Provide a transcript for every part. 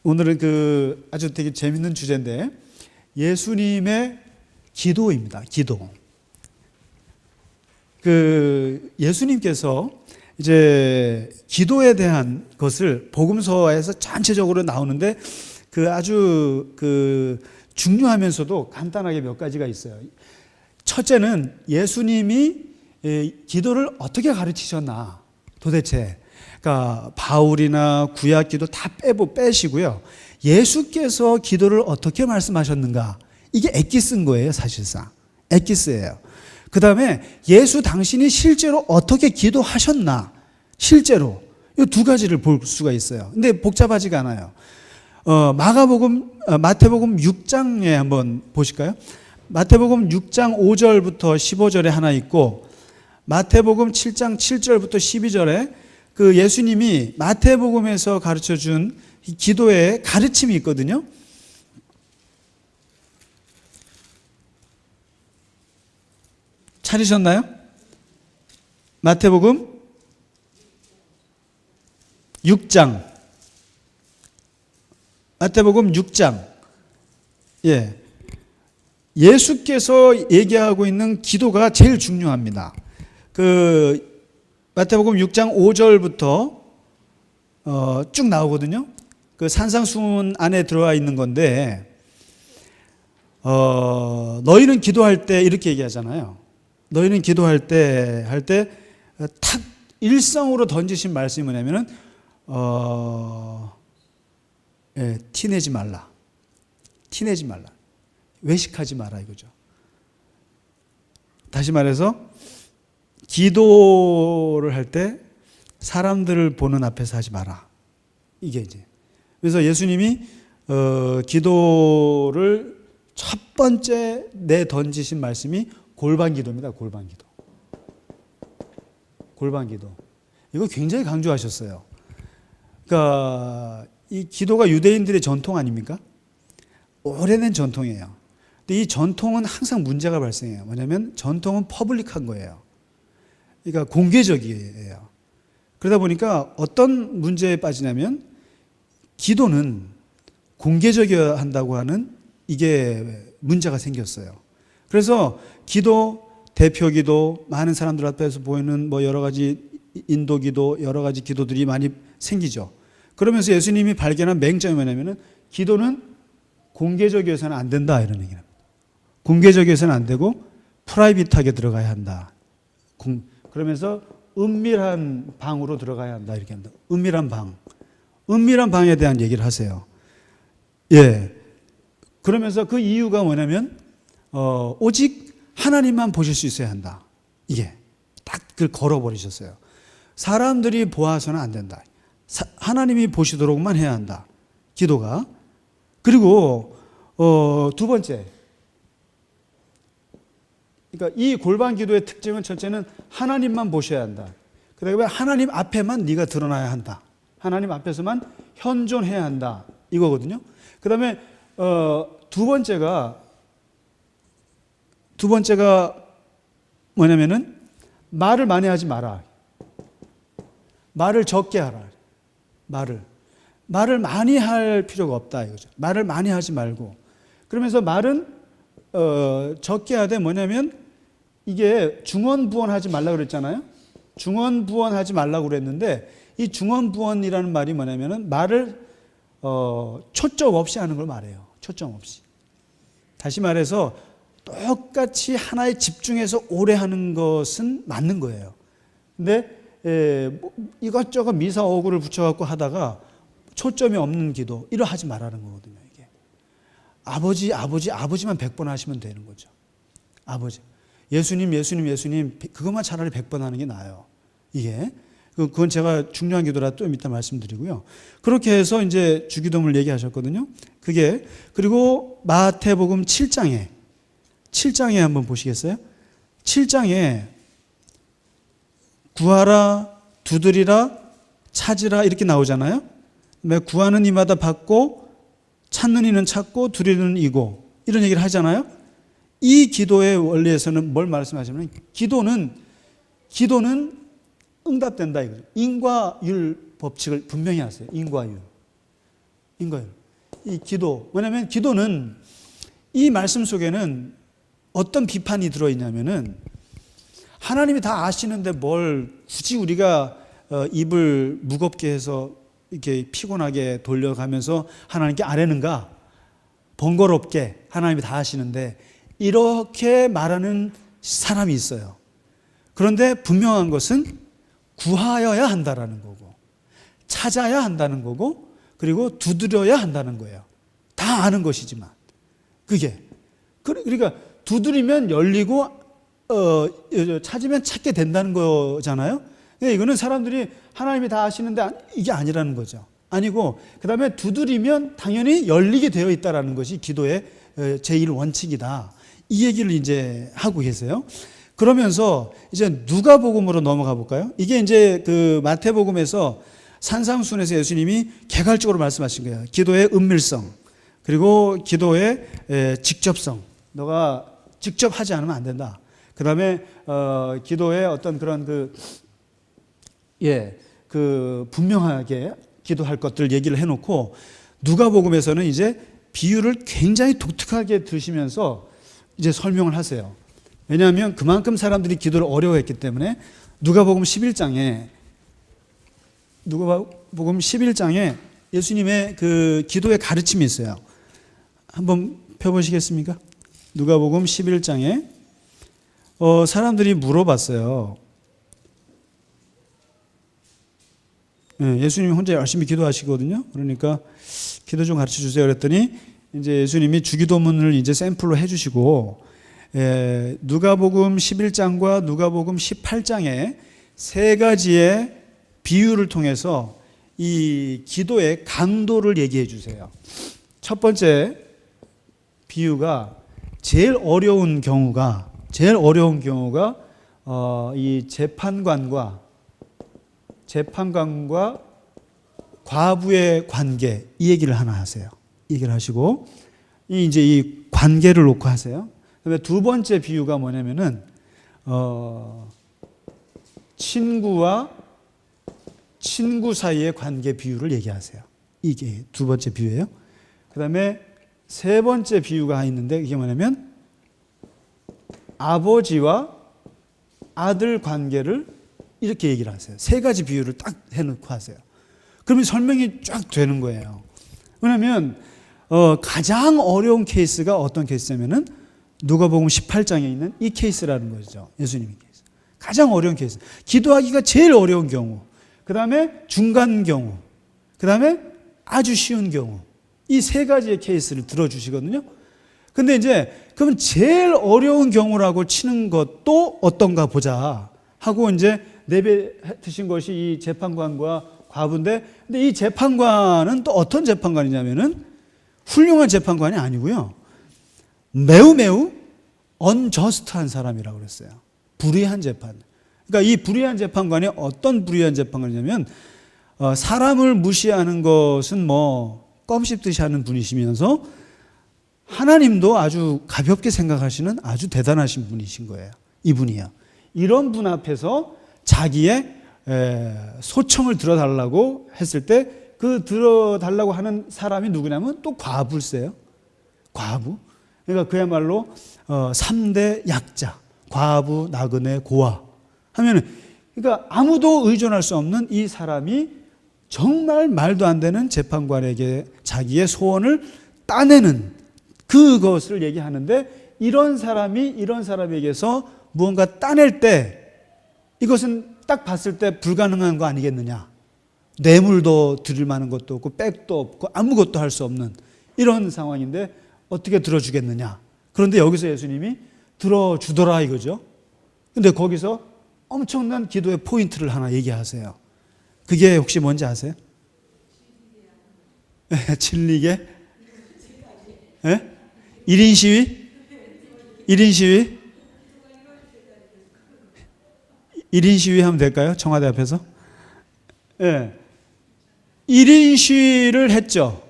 오늘은 아주 되게 재밌는 주제인데 예수님의 기도입니다. 기도. 예수님께서 이제 기도에 대한 것을 복음서에서 전체적으로 나오는데 아주 중요하면서도 간단하게 몇 가지가 있어요. 첫째는 예수님이 기도를 어떻게 가르치셨나 도대체. 그러니까 바울이나 구약 기도 다 빼시고요. 예수께서 기도를 어떻게 말씀하셨는가. 이게 엑기스인 거예요, 사실상. 엑기스예요. 그 다음에 예수 당신이 실제로 어떻게 기도하셨나. 실제로. 이 두 가지를 볼 수가 있어요. 근데 복잡하지가 않아요. 마태복음 6장에 한번 보실까요? 마태복음 6장 5절부터 15절에 하나 있고, 마태복음 7장 7절부터 12절에 예수님이 마태복음에서 가르쳐 준 기도의 가르침이 있거든요. 찾으셨나요? 마태복음 6장. 마태복음 6장. 예. 예수께서 얘기하고 있는 기도가 제일 중요합니다. 마태복음 6장 5절부터 쭉 나오거든요. 산상수훈 안에 들어와 있는 건데, 너희는 기도할 때 이렇게 얘기하잖아요. 너희는 기도할 때 탁 일성으로 던지신 말씀이 뭐냐면은 티내지 말라. 외식하지 마라 이거죠. 다시 말해서 기도를 할 때 사람들을 보는 앞에서 하지 마라. 이게 이제. 그래서 예수님이 기도를 첫 번째 던지신 말씀이 골방기도입니다. 골방기도. 이거 굉장히 강조하셨어요. 그러니까 이 기도가 유대인들의 전통 아닙니까? 오래된 전통이에요. 근데 이 전통은 항상 문제가 발생해요. 뭐냐면 전통은 퍼블릭한 거예요. 그러니까 공개적이에요. 그러다 보니까 어떤 문제에 빠지냐면 기도는 공개적이어야 한다고 하는 이게 문제가 생겼어요. 그래서 기도, 대표 기도, 많은 사람들 앞에서 보이는 여러 가지 인도 기도, 여러 가지 기도들이 많이 생기죠. 그러면서 예수님이 발견한 맹점이 뭐냐면은 기도는 공개적이어서는 안 된다 이런 얘기입니다. 공개적이어서는 안 되고 프라이빗하게 들어가야 한다. 그러면서 은밀한 방으로 들어가야 한다 이렇게 한다. 은밀한 방에 대한 얘기를 하세요. 예. 그러면서 그 이유가 뭐냐면 오직 하나님만 보실 수 있어야 한다. 이게 딱 그걸 걸어버리셨어요. 사람들이 보아서는 안 된다. 하나님이 보시도록만 해야 한다. 기도가. 그리고 두 번째. 그러니까 이 골방 기도의 특징은 첫째는 하나님만 보셔야 한다. 그다음에 하나님 앞에만 네가 드러나야 한다. 하나님 앞에서만 현존해야 한다. 이거거든요. 그다음에 두 번째가 뭐냐면은 말을 많이 하지 마라. 말을 적게 하라. 말을 많이 할 필요가 없다 이거죠. 말을 많이 하지 말고. 그러면서 말은 적게 하되 뭐냐면 이게 중언부언하지 말라고 그랬잖아요. 중언부언하지 말라고 그랬는데 이 중언부언이라는 말이 뭐냐면은 말을 초점 없이 하는 걸 말해요. 초점 없이. 다시 말해서 똑같이 하나에 집중해서 오래 하는 것은 맞는 거예요. 근데 이것저것 미사오구를 붙여갖고 하다가 초점이 없는 기도 이러 하지 말라는 거거든요. 이게 아버지만 100번 하시면 되는 거죠. 아버지 예수님 그것만 차라리 100번 하는 게 나아요. 이게 그건 제가 중요한 기도라 또 이따 말씀드리고요. 그렇게 해서 이제 주기도문을 얘기하셨거든요. 그리고 마태복음 7장에 한번 보시겠어요? 7장에 구하라, 두드리라, 찾으라 이렇게 나오잖아요. 구하는 이마다 받고 찾는 이는 찾고 두드리는 이고 이런 얘기를 하잖아요. 이 기도의 원리에서는 뭘 말씀하시냐면 기도는 응답된다 이거죠. 인과율 법칙을 분명히 하세요. 인과율. 거예요. 이 기도. 뭐냐면 기도는 이 말씀 속에는 어떤 비판이 들어있냐면은 하나님이 다 아시는데 뭘 굳이 우리가 입을 무겁게 해서 이렇게 피곤하게 돌려가면서 하나님께 아뢰는가? 번거롭게 하나님이 다 아시는데 이렇게 말하는 사람이 있어요. 그런데 분명한 것은 구하여야 한다라는 거고 찾아야 한다는 거고 그리고 두드려야 한다는 거예요. 다 아는 것이지만 그게 그러니까 두드리면 열리고 찾으면 찾게 된다는 거잖아요. 이거는 사람들이 하나님이 다 아시는데 이게 아니라는 거죠. 아니고 그 다음에 두드리면 당연히 열리게 되어 있다는 것이 기도의 제1원칙이다. 이 얘기를 이제 하고 계세요. 그러면서 이제 누가복음으로 넘어가 볼까요? 이게 이제 그 마태복음에서 산상순에서 예수님이 개괄적으로 말씀하신 거예요. 기도의 은밀성 그리고 기도의 직접성. 너가 직접 하지 않으면 안 된다. 그 다음에 기도의 어떤 그런 그 분명하게 기도할 것들 얘기를 해놓고 누가복음에서는 이제 비유를 굉장히 독특하게 드시면서 이제 설명을 하세요. 왜냐하면 그만큼 사람들이 기도를 어려워했기 때문에 누가복음 11장에 예수님의 그 기도의 가르침이 있어요. 한번 펴보시겠습니까? 누가복음 11장에 사람들이 물어봤어요. 예수님이 혼자 열심히 기도하시거든요. 그러니까 기도 좀 가르쳐 주세요. 그랬더니 이제 예수님이 주기도문을 이제 샘플로 해주시고 누가복음 11장과 누가복음 18장에 세 가지의 비유를 통해서 이 기도의 강도를 얘기해 주세요. 첫 번째 비유가 제일 어려운 경우가 이 재판관과 과부의 관계 이 얘기를 하나 하세요. 이 얘기를 하시고 이제 이 관계를 놓고 하세요. 그다음에 두 번째 비유가 뭐냐면은 친구와 친구 사이의 관계 비유를 얘기하세요. 이게 두 번째 비유예요. 그다음에 세 번째 비유가 있는데 이게 뭐냐면 아버지와 아들 관계를 이렇게 얘기를 하세요. 세 가지 비유를 딱 해놓고 하세요. 그러면 설명이 쫙 되는 거예요. 왜냐하면 가장 어려운 케이스가 어떤 케이스냐면은 누가복음 18장에 있는 이 케이스라는 거죠. 예수님의 케이스. 가장 어려운 케이스. 기도하기가 제일 어려운 경우. 그 다음에 중간 경우. 그 다음에 아주 쉬운 경우. 이 세 가지의 케이스를 들어주시거든요. 근데 이제 그러면 제일 어려운 경우라고 치는 것도 어떤가 보자 하고 이제 내뱉으신 것이 이 재판관과 과부인데, 근데 이 재판관은 또 어떤 재판관이냐면은 훌륭한 재판관이 아니고요. 매우 언저스트한 사람이라고 그랬어요. 불의한 재판. 그러니까 이 불의한 재판관이 어떤 불의한 재판관이냐면 사람을 무시하는 것은 뭐 껌 씹듯이 하는 분이시면서 하나님도 아주 가볍게 생각하시는 아주 대단하신 분이신 거예요. 이분이요. 이런 분 앞에서 자기의 소청을 들어달라고 했을 때 그 들어달라고 하는 사람이 누구냐면 또 과부일세요. 과부. 그러니까 그야말로 3대 약자. 과부, 나그네, 고아. 하면은 그러니까 아무도 의존할 수 없는 이 사람이 정말 말도 안 되는 재판관에게 자기의 소원을 따내는 그것을 얘기하는데, 이런 사람에게서 무언가 따낼 때 이것은 딱 봤을 때 불가능한 거 아니겠느냐. 뇌물도 드릴 만한 것도 없고 백도 없고 아무것도 할 수 없는 이런 상황인데 어떻게 들어주겠느냐. 그런데 여기서 예수님이 들어주더라 이거죠. 근데 거기서 엄청난 기도의 포인트를 하나 얘기하세요. 그게 혹시 뭔지 아세요? 진리게? 1인 시위? 1인 시위? 1인 시위 하면 될까요? 청와대 앞에서? 1인 시위를 했죠.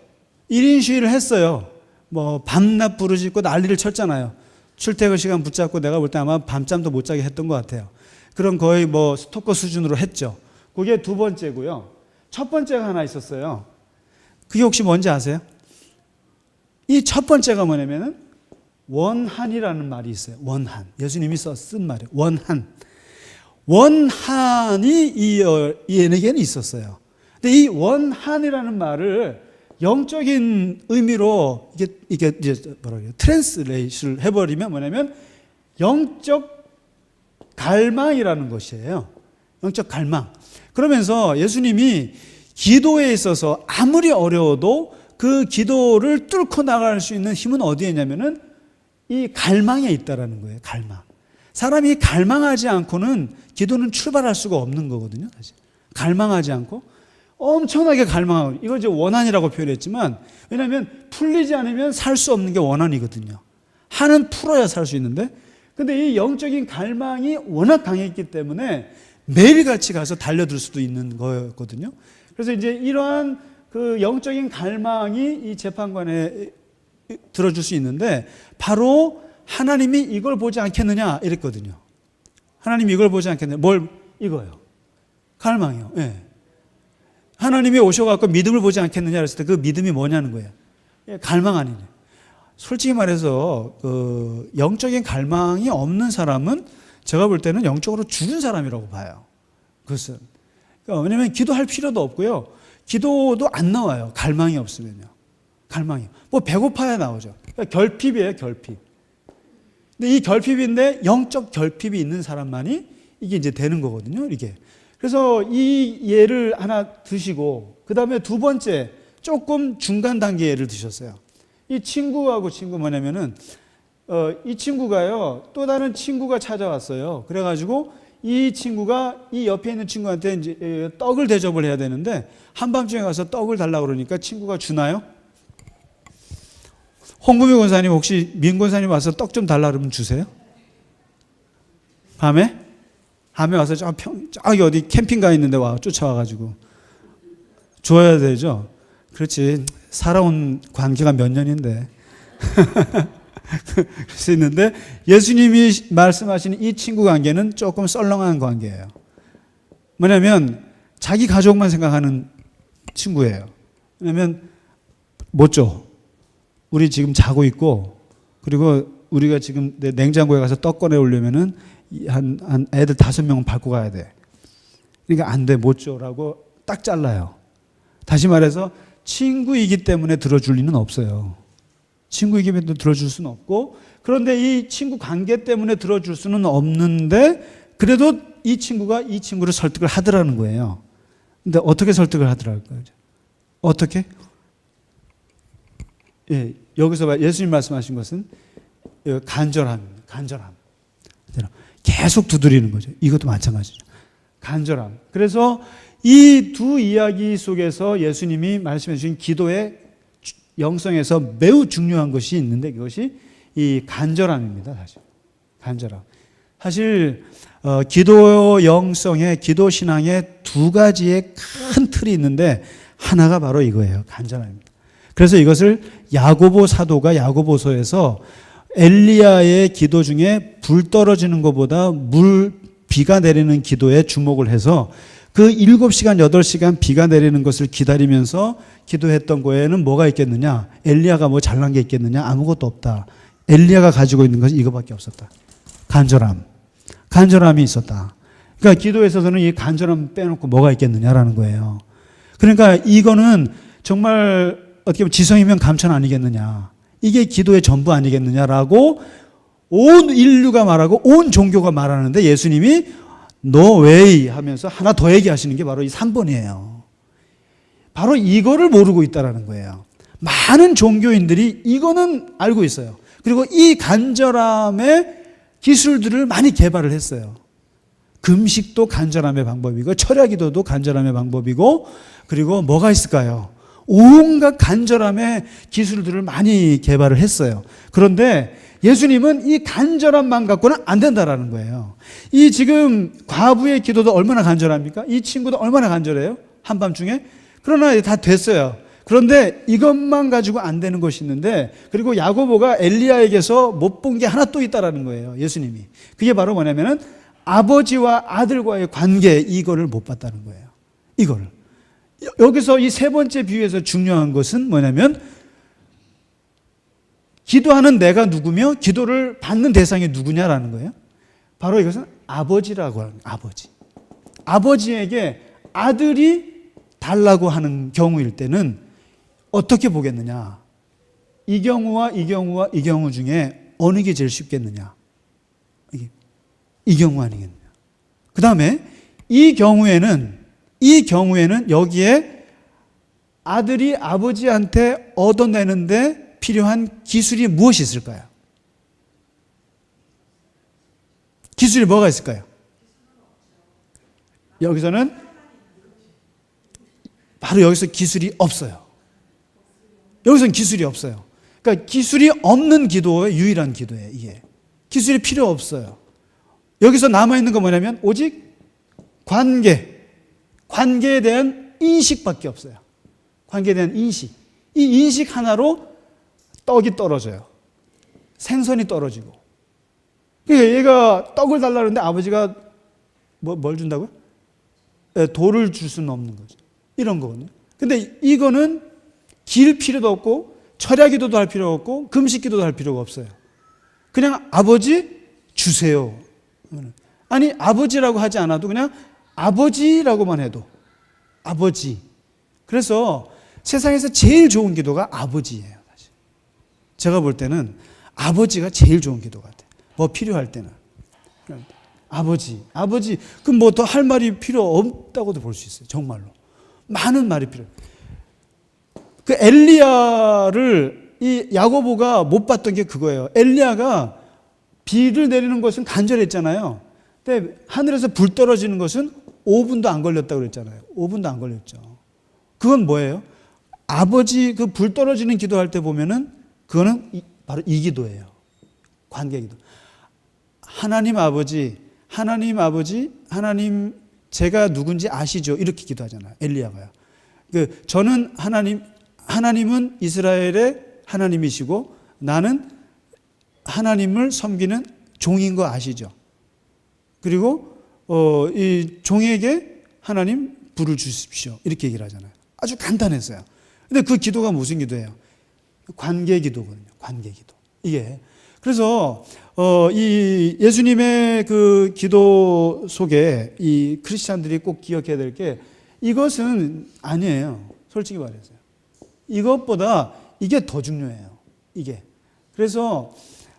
1인 시위를 했어요. 뭐 밤낮 부르짖고 난리를 쳤잖아요. 출퇴근 시간 붙잡고 내가 볼 때 아마 밤잠도 못 자게 했던 것 같아요. 그런 거의 뭐 스토커 수준으로 했죠. 그게 두 번째고요. 첫 번째가 하나 있었어요. 그게 혹시 뭔지 아세요? 이 첫 번째가 뭐냐면은 원한이라는 말이 있어요. 원한. 예수님이 쓴 말이에요. 원한. 원한이 얘에게는 있었어요. 근데 이 원한이라는 말을 영적인 의미로 이게 이제 뭐라 그래요? 트랜스레이션을 해버리면 뭐냐면 영적 갈망이라는 것이에요. 영적 갈망. 그러면서 예수님이 기도에 있어서 아무리 어려워도 그 기도를 뚫고 나갈 수 있는 힘은 어디에 있냐면은 이 갈망에 있다라는 거예요. 갈망. 사람이 갈망하지 않고는 기도는 출발할 수가 없는 거거든요. 사실. 갈망하지 않고 엄청나게 갈망하고, 이걸 이제 원한이라고 표현했지만, 왜냐하면 풀리지 않으면 살 수 없는 게 원한이거든요. 한은 풀어야 살 수 있는데, 근데 이 영적인 갈망이 워낙 강했기 때문에 매일같이 가서 달려들 수도 있는 거였거든요. 그래서 이제 이러한 그 영적인 갈망이 이 재판관에 들어줄 수 있는데, 바로 하나님이 이걸 보지 않겠느냐 이랬거든요. 하나님이 이걸 보지 않겠느냐. 뭘? 이거요. 갈망이요. 예. 하나님이 오셔갖고 믿음을 보지 않겠느냐 그랬을 때 그 믿음이 뭐냐는 거예요. 예, 갈망 아니냐. 솔직히 말해서 그 영적인 갈망이 없는 사람은 제가 볼 때는 영적으로 죽은 사람이라고 봐요. 그것은. 그러니까 왜냐하면 기도할 필요도 없고요. 기도도 안 나와요. 갈망이 없으면요. 갈망이. 뭐 배고파야 나오죠. 그러니까 결핍이에요. 결핍. 근데 이 결핍인데 영적 결핍이 있는 사람만이 이게 이제 되는 거거든요. 이게. 그래서 이 예를 하나 드시고, 그 다음에 두 번째 조금 중간 단계 예를 드셨어요. 이 친구하고 친구 뭐냐면은 이 친구가요, 또 다른 친구가 찾아왔어요. 그래가지고 이 친구가 이 옆에 있는 친구한테 이제 떡을 대접을 해야 되는데, 한밤중에 가서 떡을 달라고 그러니까 친구가 주나요? 홍구미 권사님 혹시 민 권사님 와서 떡 좀 달라 그러면 주세요? 밤에? 밤에 와서 저기 어디 캠핑 가 있는데 쫓아와가지고 줘야 되죠. 그렇지. 살아온 관계가 몇 년인데. 그럴 수 있는데, 예수님이 말씀하시는 이 친구 관계는 조금 썰렁한 관계예요. 뭐냐면 자기 가족만 생각하는 친구예요. 왜냐면 못 줘. 우리 지금 자고 있고, 그리고 우리가 지금 내 냉장고에 가서 떡 꺼내 오려면은 한 애들 5명은 밟고 가야 돼. 그러니까 안 돼, 못 줘라고 딱 잘라요. 다시 말해서 친구이기 때문에 들어줄 리는 없어요. 친구이기 때문에 들어줄 수는 없고, 그런데 이 친구 관계 때문에 들어줄 수는 없는데, 그래도 이 친구가 이 친구를 설득을 하더라는 거예요. 근데 어떻게 설득을 하더라고요? 어떻게? 예, 여기서 예수님 말씀하신 것은 간절함입니다. 간절함. 계속 두드리는 거죠. 이것도 마찬가지죠. 간절함. 그래서 이 두 이야기 속에서 예수님이 말씀해 주신 기도의 영성에서 매우 중요한 것이 있는데, 그것이 이 간절함입니다. 사실 간절함. 사실 기도 영성의, 기도 신앙의 두 가지의 큰 틀이 있는데, 하나가 바로 이거예요. 간절함입니다. 그래서 이것을 야고보 사도가 야고보서에서 엘리야의 기도 중에 불 떨어지는 것보다 비가 내리는 기도에 주목을 해서, 그 7시간, 8시간 비가 내리는 것을 기다리면서 기도했던 거에는 뭐가 있겠느냐? 엘리야가 뭐 잘난 게 있겠느냐? 아무것도 없다. 엘리야가 가지고 있는 것이 이거밖에 없었다. 간절함. 간절함이 있었다. 그러니까 기도에 있어서는 이 간절함 빼놓고 뭐가 있겠느냐라는 거예요. 그러니까 이거는 정말 어떻게 보면 지성이면 감천 아니겠느냐. 이게 기도의 전부 아니겠느냐라고 온 인류가 말하고 온 종교가 말하는데, 예수님이 No way 하면서 하나 더 얘기하시는 게 바로 이 3번이에요. 바로 이거를 모르고 있다는 거예요. 많은 종교인들이 이거는 알고 있어요. 그리고 이 간절함의 기술들을 많이 개발을 했어요. 금식도 간절함의 방법이고, 철야기도도 간절함의 방법이고, 그리고 뭐가 있을까요? 온갖 간절함의 기술들을 많이 개발을 했어요. 그런데 예수님은 이 간절함만 갖고는 안 된다라는 거예요. 이 지금 과부의 기도도 얼마나 간절합니까? 이 친구도 얼마나 간절해요? 한밤중에? 그러나 다 됐어요. 그런데 이것만 가지고 안 되는 것이 있는데, 그리고 야고보가 엘리야에게서 못 본 게 하나 또 있다라는 거예요. 예수님이. 그게 바로 뭐냐면은 아버지와 아들과의 관계, 이거를 못 봤다는 거예요. 이거를. 여기서 이 세 번째 비유에서 중요한 것은 뭐냐면 기도하는 내가 누구며 기도를 받는 대상이 누구냐라는 거예요. 바로 이것은 아버지라고 하는 아버지. 아버지에게 아들이 달라고 하는 경우일 때는 어떻게 보겠느냐? 이 경우와 이 경우와 이 경우 중에 어느 게 제일 쉽겠느냐? 이 경우 아니겠느냐? 그 다음에 이 경우에는 여기에 아들이 아버지한테 얻어내는데 필요한 기술이 무엇이 있을까요? 기술이 뭐가 있을까요? 여기서는 바로 여기서 기술이 없어요. 여기서는 기술이 없어요. 그러니까 기술이 없는 기도의 유일한 기도예요. 이게 기술이 필요 없어요. 여기서 남아있는 건 뭐냐면 오직 관계에 대한 인식밖에 없어요. 관계에 대한 인식. 이 인식 하나로 떡이 떨어져요. 생선이 떨어지고. 그러니까 얘가 떡을 달라는데 아버지가 뭘 준다고요? 돌을 줄 수는 없는 거죠. 이런 거거든요. 근데 이거는 길 필요도 없고 철야 기도도 할 필요 없고 금식 기도도 할 필요가 없어요. 그냥 아버지 주세요. 아니 아버지라고 하지 않아도 그냥 아버지라고만 해도 아버지. 그래서 세상에서 제일 좋은 기도가 아버지예요. 사실. 제가 볼 때는 아버지가 제일 좋은 기도 같아요. 뭐 필요할 때는. 아버지. 그럼 뭐 더 할 말이 필요 없다고도 볼 수 있어요. 정말로. 많은 말이 필요해요. 그 엘리야를 이 야고보가 못 봤던 게 그거예요. 엘리야가 비를 내리는 것은 간절했잖아요. 근데 하늘에서 불 떨어지는 것은 5분도 안 걸렸다고 그랬잖아요. 5분도 안 걸렸죠. 그건 뭐예요? 아버지 그 불 떨어지는 기도할 때 보면은 그거는 바로 이 기도예요. 관계 기도. 하나님 아버지, 하나님 제가 누군지 아시죠? 이렇게 기도하잖아요. 엘리야가요. 저는 하나님은 이스라엘의 하나님이시고 나는 하나님을 섬기는 종인 거 아시죠? 그리고 이 종에게 하나님 불을 주십시오. 이렇게 얘기를 하잖아요. 아주 간단했어요. 근데 그 기도가 무슨 기도예요? 관계 기도거든요. 관계 기도. 이게 그래서 이 예수님의 그 기도 속에 이 크리스찬들이 꼭 기억해야 될 게 이것은 아니에요. 솔직히 말해서. 이것보다 이게 더 중요해요. 이게. 그래서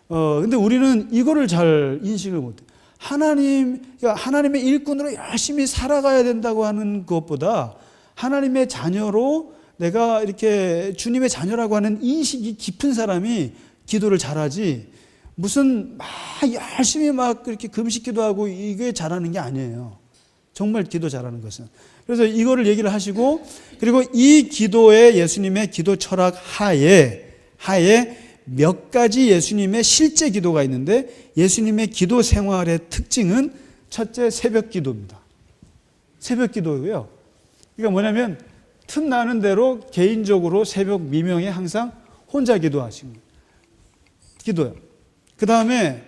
근데 우리는 이거를 잘 인식을 못해요. 그러니까 하나님의 일꾼으로 열심히 살아가야 된다고 하는 것보다 하나님의 자녀로 내가 이렇게 주님의 자녀라고 하는 인식이 깊은 사람이 기도를 잘하지 무슨 막 열심히 막 그렇게 금식 기도하고 이게 잘하는 게 아니에요. 정말 기도 잘하는 것은. 그래서 이거를 얘기를 하시고 그리고 이 기도에 예수님의 기도 철학 하에 몇 가지 예수님의 실제 기도가 있는데 예수님의 기도 생활의 특징은 첫째 새벽 기도입니다. 새벽 기도고요. 그러니까 뭐냐면 틈나는 대로 개인적으로 새벽 미명에 항상 혼자 기도하신 기도요. 그 다음에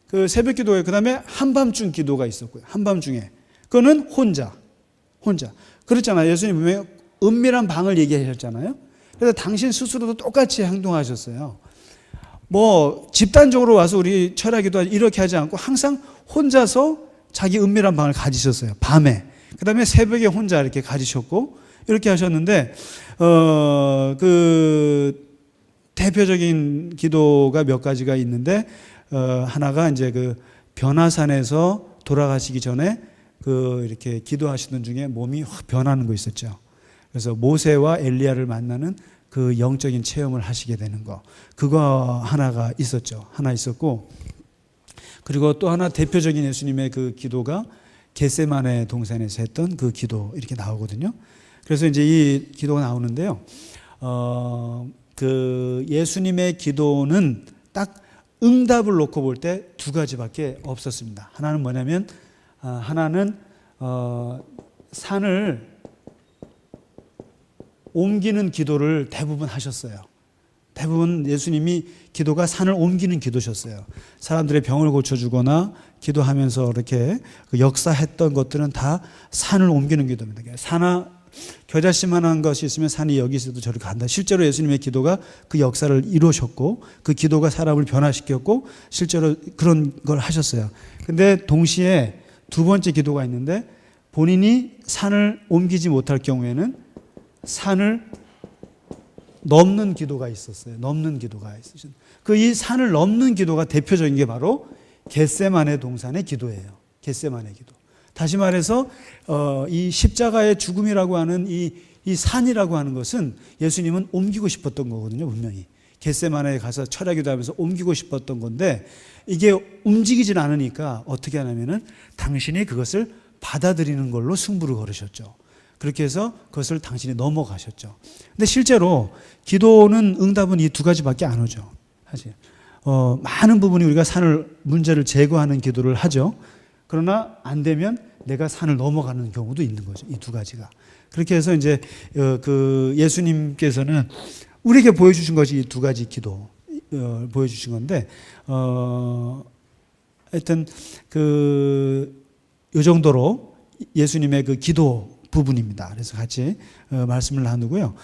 그 새벽 기도예요. 그 다음에 한밤중 기도가 있었고요. 한밤중에 그거는 혼자. 그렇잖아요. 예수님 분명히 은밀한 방을 얘기하셨잖아요. 그래서 당신 스스로도 똑같이 행동하셨어요. 뭐 집단적으로 와서 우리 철야기도 이렇게 하지 않고 항상 혼자서 자기 은밀한 방을 가지셨어요. 밤에. 그 다음에 새벽에 혼자 이렇게 가지셨고 이렇게 하셨는데 그 대표적인 기도가 몇 가지가 있는데 하나가 이제 그 변화산에서 돌아가시기 전에 그 이렇게 기도하시던 중에 몸이 확 변하는 거 있었죠. 그래서 모세와 엘리야를 만나는 그 영적인 체험을 하시게 되는 거. 그거 하나가 있었죠. 하나 있었고 그리고 또 하나 대표적인 예수님의 그 기도가 겟세마네 동산에서 했던 그 기도 이렇게 나오거든요. 그래서 이제 이 기도가 나오는데요. 그 예수님의 기도는 딱 응답을 놓고 볼 때 두 가지밖에 없었습니다. 하나는 뭐냐면 하나는 산을 옮기는 기도를 대부분 하셨어요. 대부분 예수님이 기도가 산을 옮기는 기도셨어요. 사람들의 병을 고쳐주거나 기도하면서 이렇게 역사했던 것들은 다 산을 옮기는 기도입니다. 겨자씨만한 것이 있으면 산이 여기 있어도 저리 간다. 실제로 예수님의 기도가 그 역사를 이루셨고 그 기도가 사람을 변화시켰고 실제로 그런 걸 하셨어요. 근데 동시에 두 번째 기도가 있는데 본인이 산을 옮기지 못할 경우에는 산을 넘는 기도가 있었어요. 넘는 기도가 있으신. 그 이 산을 넘는 기도가 대표적인 게 바로 겟세마네 동산의 기도예요. 겟세마네 기도. 다시 말해서 이 십자가의 죽음이라고 하는 이 산이라고 하는 것은 예수님은 옮기고 싶었던 거거든요. 분명히 겟세마네에 가서 철야기도하면서 옮기고 싶었던 건데 이게 움직이질 않으니까 어떻게 하냐면은 당신이 그것을 받아들이는 걸로 승부를 걸으셨죠. 그렇게 해서 그것을 당신이 넘어가셨죠. 근데 실제로 기도는 응답은 이 두 가지밖에 안 오죠. 사실 많은 부분이 우리가 문제를 제거하는 기도를 하죠. 그러나 안 되면 내가 산을 넘어가는 경우도 있는 거죠. 이 두 가지가. 그렇게 해서 이제 그 예수님께서는 우리에게 보여주신 것이 이 두 가지 기도 보여주신 건데 하여튼 이 정도로 예수님의 그 기도 부분입니다. 그래서 같이 말씀을 나누고요.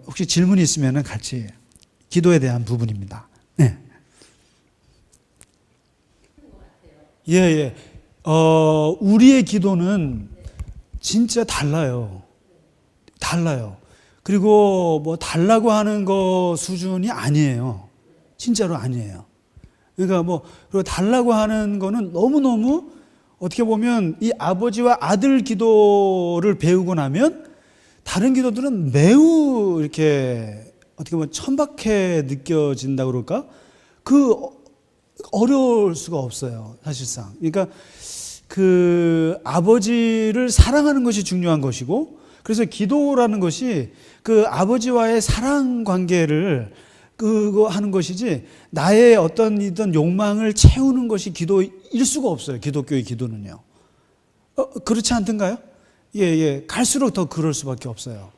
혹시 질문이 있으면 같이 기도에 대한 부분입니다. 네. 예. 우리의 기도는 진짜 달라요. 그리고 뭐 달라고 하는 거 수준이 아니에요. 진짜로 아니에요. 그러니까 그리고 달라고 하는 거는 너무너무 어떻게 보면 이 아버지와 아들 기도를 배우고 나면 다른 기도들은 매우 이렇게 어떻게 보면 천박해 느껴진다 그럴까? 어려울 수가 없어요, 사실상. 그러니까 그 아버지를 사랑하는 것이 중요한 것이고, 그래서 기도라는 것이 그 아버지와의 사랑 관계를 그거 하는 것이지 나의 어떤 욕망을 채우는 것이 기도일 수가 없어요. 기독교의 기도는요. 그렇지 않던가요? 예. 갈수록 더 그럴 수밖에 없어요.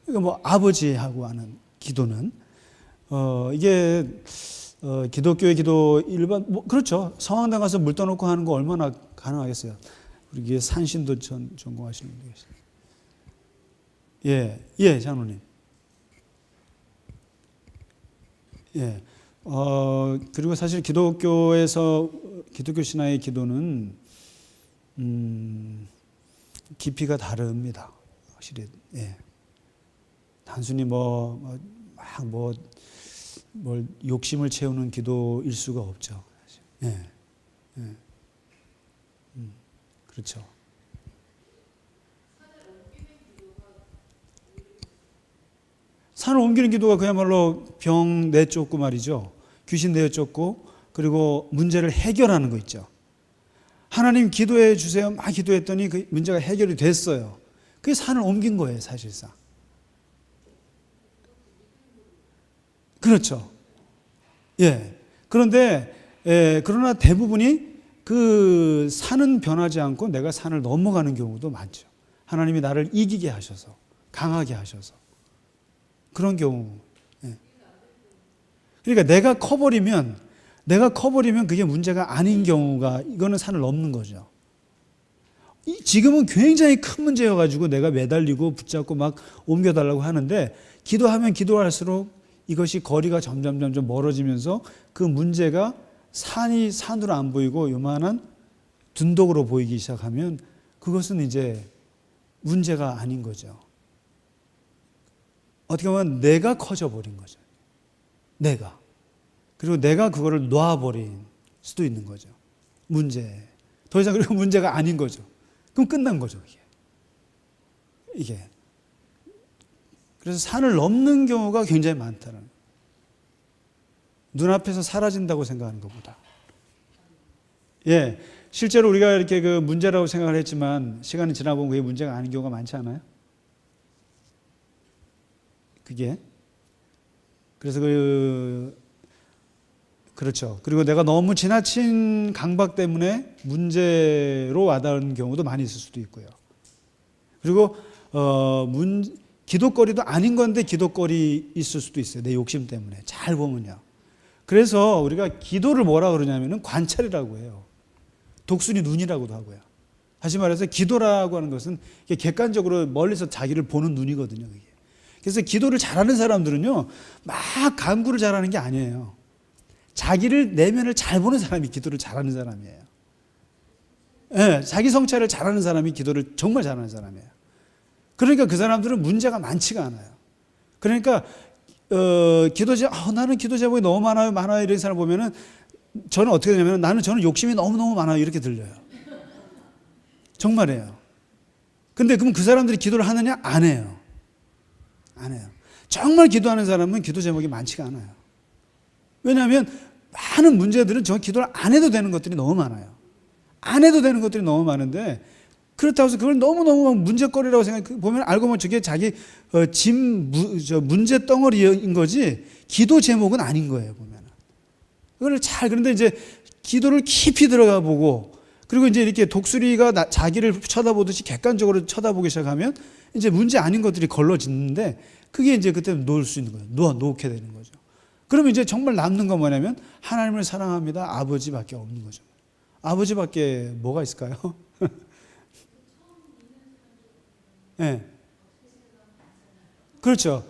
그러니까 아버지하고 하는 기도는 이게 기독교의 기도 일반 그렇죠. 성황당 가서 물 떠놓고 하는 거 얼마나 가능하겠어요. 우리 산신도 전공하시는 분들 계세요. 예, 장로님. 예. 그리고 사실 기독교 신화의 기도는 깊이가 다릅니다. 확실히. 예. 단순히 뭘 욕심을 채우는 기도일 수가 없죠. 예. 그렇죠. 산을 옮기는 기도가 그야말로 병 내쫓고 말이죠. 귀신 내쫓고 그리고 문제를 해결하는 거 있죠. 하나님 기도해 주세요. 막 기도했더니 그 문제가 해결이 됐어요. 그게 산을 옮긴 거예요, 사실상. 그렇죠. 예. 그러나 대부분이 그 산은 변하지 않고 내가 산을 넘어가는 경우도 많죠. 하나님이 나를 이기게 하셔서, 강하게 하셔서. 그런 경우. 예. 그러니까 내가 커버리면 그게 문제가 아닌 경우가 이거는 산을 넘는 거죠. 지금은 굉장히 큰 문제여가지고 내가 매달리고 붙잡고 막 옮겨달라고 하는데 기도하면 기도할수록 이것이 거리가 점점 멀어지면서 그 문제가 산이 산으로 안 보이고 요만한 둔독으로 보이기 시작하면 그것은 이제 문제가 아닌 거죠. 어떻게 보면 내가 커져버린 거죠. 그리고 내가 그거를 놔버린 수도 있는 거죠. 더 이상 그리고 문제가 아닌 거죠. 그럼 끝난 거죠. 이게. 그래서 산을 넘는 경우가 굉장히 많다는 거예요. 눈앞에서 사라진다고 생각하는 것보다. 예. 실제로 우리가 이렇게 그 문제라고 생각을 했지만 시간이 지나보면 그게 문제가 아닌 경우가 많지 않아요? 그게. 그래서 그렇죠. 그리고 내가 너무 지나친 강박 때문에 문제로 와닿는 경우도 많이 있을 수도 있고요. 그리고 기도거리도 아닌 건데 기도거리 있을 수도 있어요. 내 욕심 때문에. 잘 보면요. 그래서 우리가 기도를 뭐라 그러냐면은 관찰이라고 해요. 독수리 눈이라고도 하고요. 다시 말해서 기도라고 하는 것은 객관적으로 멀리서 자기를 보는 눈이거든요. 그게. 그래서 기도를 잘하는 사람들은요, 막 간구를 잘하는 게 아니에요. 자기를 내면을 잘 보는 사람이 기도를 잘하는 사람이에요. 네, 자기 성찰을 잘하는 사람이 기도를 정말 잘하는 사람이에요. 그러니까 그 사람들은 문제가 많지가 않아요. 그러니까 나는 기도 제목이 너무 많아요 이런 사람 보면은 저는 어떻게 되냐면 저는 욕심이 너무 많아요 이렇게 들려요. 정말이에요. 근데 그럼 그 사람들이 기도를 하느냐? 안 해요. 안 해요. 정말 기도하는 사람은 기도 제목이 많지가 않아요. 왜냐하면 많은 문제들은 저 기도를 안 해도 되는 것들이 너무 많아요. 안 해도 되는 것들이 너무 많은데 그렇다고 해서 그걸 너무너무 문제거리라고 보면 알고 보면 저게 자기 문제 덩어리인 거지 기도 제목은 아닌 거예요. 보면 그런데 이제 기도를 깊이 들어가 보고 그리고 이제 이렇게 독수리가 자기를 쳐다보듯이 객관적으로 쳐다보기 시작하면 이제 문제 아닌 것들이 걸러지는데 그게 이제 그때 놓을 수 있는 거예요. 놓게 되는 거죠. 그러면 이제 정말 남는 건 뭐냐면 하나님을 사랑합니다. 아버지밖에 없는 거죠. 아버지밖에 뭐가 있을까요? 네. 그렇죠.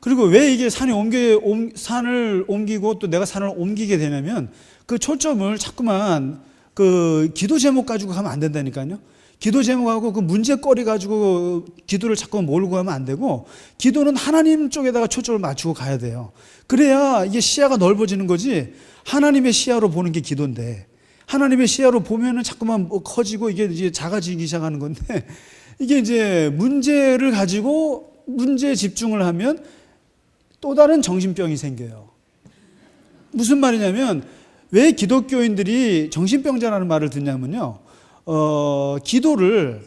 그리고 왜 이게 산을 옮기고 또 내가 산을 옮기게 되냐면 그 초점을 자꾸만 그 기도 제목 가지고 가면 안 된다니까요. 기도 제목하고 그 문제거리 가지고 기도를 자꾸 몰고 가면 안 되고 기도는 하나님 쪽에다가 초점을 맞추고 가야 돼요. 그래야 이게 시야가 넓어지는 거지 하나님의 시야로 보는 게 기도인데 하나님의 시야로 보면은 자꾸만 커지고 이게 이제 작아지기 시작하는 건데 이게 이제 문제를 가지고 문제에 집중을 하면 또 다른 정신병이 생겨요. 무슨 말이냐면 왜 기독교인들이 정신병자라는 말을 듣냐면요. 기도를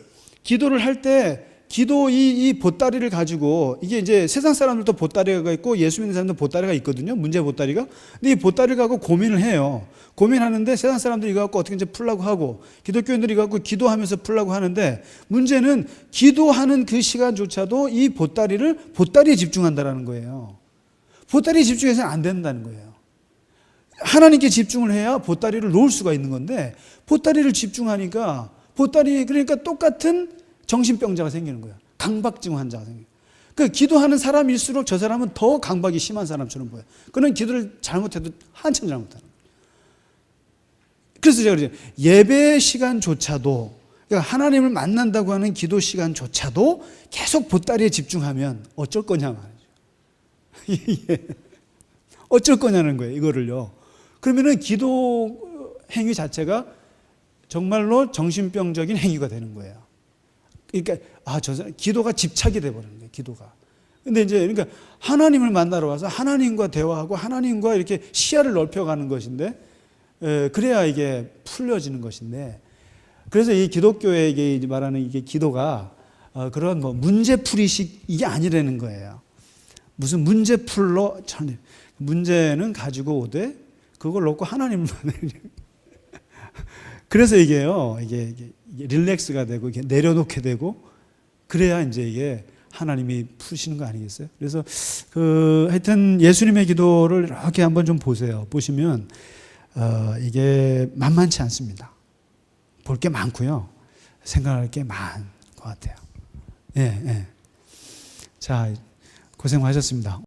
할 때 이 보따리를 가지고 이게 이제 세상 사람들도 보따리가 있고 예수 믿는 사람도 보따리가 있거든요. 문제 보따리가. 근데 이 보따리를 갖고 고민을 해요. 고민하는데 세상 사람들이 이거 갖고 어떻게 이제 풀라고 하고 기독교인들이 이거 갖고 기도하면서 풀라고 하는데 문제는 기도하는 그 시간조차도 이 보따리에 집중한다라는 거예요. 보따리에 집중해서는 안 된다는 거예요. 하나님께 집중을 해야 보따리를 놓을 수가 있는 건데 보따리를 집중하니까 그러니까 똑같은 정신병자가 생기는 거예요. 강박증 환자가 생겨요. 그 기도하는 사람일수록 저 사람은 더 강박이 심한 사람처럼 보여요. 그는 기도를 잘못해도 한참 잘못하는 거예요. 그래서 제가 그러죠. 예배 시간조차도 그러니까 하나님을 만난다고 하는 기도 시간조차도 계속 보따리에 집중하면 어쩔 거냐 말이죠. 어쩔 거냐는 거예요. 이거를요. 그러면은 기도 행위 자체가 정말로 정신병적인 행위가 되는 거예요. 그러니까 기도가 집착이 돼 버리는 거예요. 기도가. 근데 이제 그러니까 하나님을 만나러 와서 하나님과 대화하고 하나님과 이렇게 시야를 넓혀가는 것인데 그래야 이게 풀려지는 것인데 그래서 이 기독교에 말하는 이게 기도가 그런 문제풀이식 이게 아니라는 거예요. 무슨 문제풀로 문제는 가지고 오되 그걸 놓고 하나님을 만나는 그래서 이게요. 이게 릴렉스가 되고 이게 내려놓게 되고 그래야 이제 이게 하나님이 푸시는 거 아니겠어요? 그래서 하여튼 예수님의 기도를 이렇게 한번 좀 보세요. 보시면 이게 만만치 않습니다. 볼 게 많고요. 생각할 게 많은 것 같아요. 자, 고생 많으셨습니다.